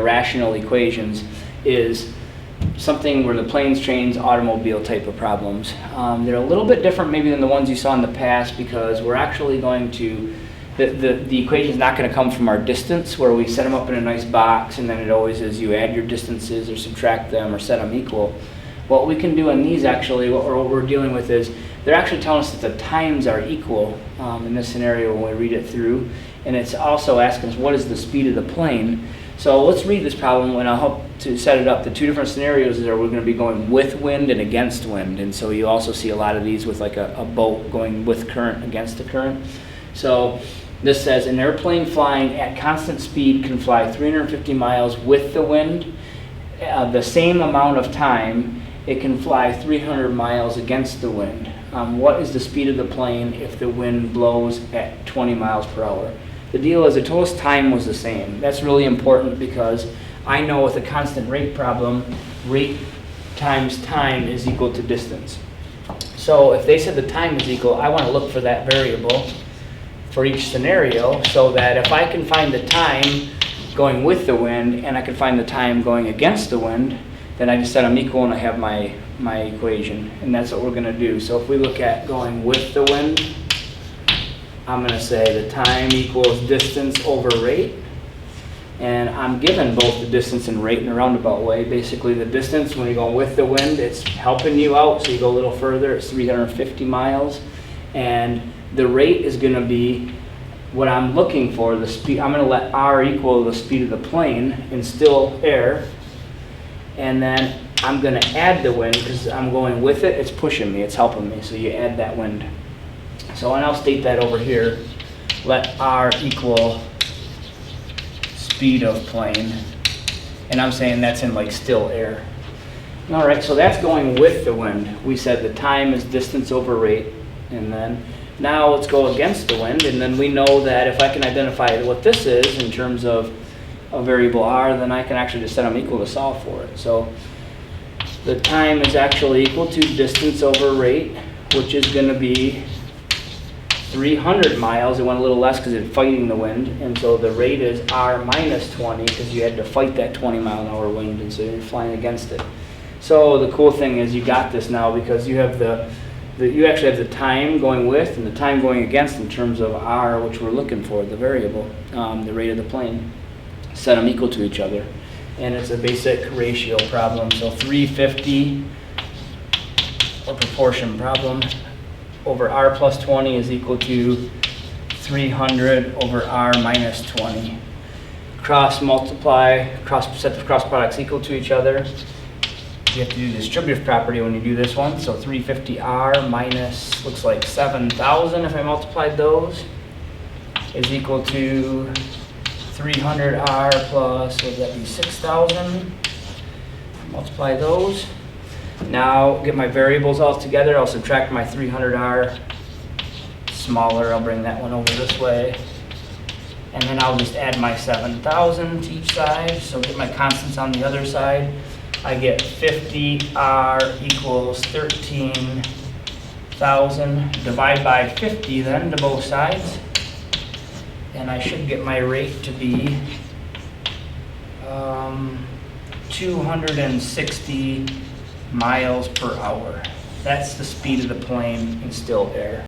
Rational equations is something where the planes, trains, automobile type of problems. They're a little bit different maybe than the ones you saw in the past, because we're actually going to, the equation is not going to come from our distance where we set them up in a nice box and then it always is you add your distances or subtract them or set them equal. What we can do in these actually, what we're dealing with is, they're actually telling us that the times are equal in this scenario when we read it through. And it's also asking us what is the speed of the plane. So let's read this problem and I'll help to set it up. The two different scenarios are we're going to be going with wind and against wind. And so you also see a lot of these with like a boat going with current against the current. So this says an airplane flying at constant speed can fly 350 miles with the wind. The same amount of time it can fly 300 miles against the wind. What is the speed of the plane if the wind blows at 20 miles per hour? The deal is the total time was the same. That's really important because I know with a constant rate problem, rate times time is equal to distance. So if they said the time is equal, I want to look for that variable for each scenario so that if I can find the time going with the wind and I can find the time going against the wind, then I just set them equal and I have my equation. And that's what we're going to do. So if we look at going with the wind, I'm going to say the time equals distance over rate. And I'm given both the distance and rate in a roundabout way. Basically the distance, when you're going with the wind, it's helping you out, so you go a little further, it's 350 miles. And the rate is going to be what I'm looking for, the speed. I'm going to let R equal the speed of the plane in still air. And then I'm going to add the wind because I'm going with it, it's pushing me, it's helping me. So you add that wind. So and I'll state that over here. Let R equal speed of plane. And I'm saying that's in like still air. All right, so that's going with the wind. We said the time is distance over rate. And then now let's go against the wind. And then we know that if I can identify what this is in terms of a variable R, then I can actually just set them equal to solve for it. So the time is actually equal to distance over rate, which is going to be 300 miles. It went a little less because it's fighting the wind, and so the rate is R minus 20 because you had to fight that 20 mile an hour wind, and so you're flying against it. So the cool thing is you got this now because you have you actually have the time going with and the time going against in terms of R, which we're looking for, the variable, the rate of the plane. Set them equal to each other. And it's a basic ratio problem. So 350, or proportion problem, over R plus 20 is equal to 300 over R minus 20. Cross multiply, set the cross products equal to each other. You have to do the distributive property when you do this one. So 350R minus, looks like 7,000 if I multiplied those, is equal to 300R plus, would that be 6,000? Multiply those. Now get my variables all together. I'll subtract my 300R smaller. I'll bring that one over this way. And then I'll just add my 7,000 to each side. So get my constants on the other side. I get 50R equals 13,000. Divide by 50 then to both sides. And I should get my rate to be 260 miles per hour. That's the speed of the plane in still air.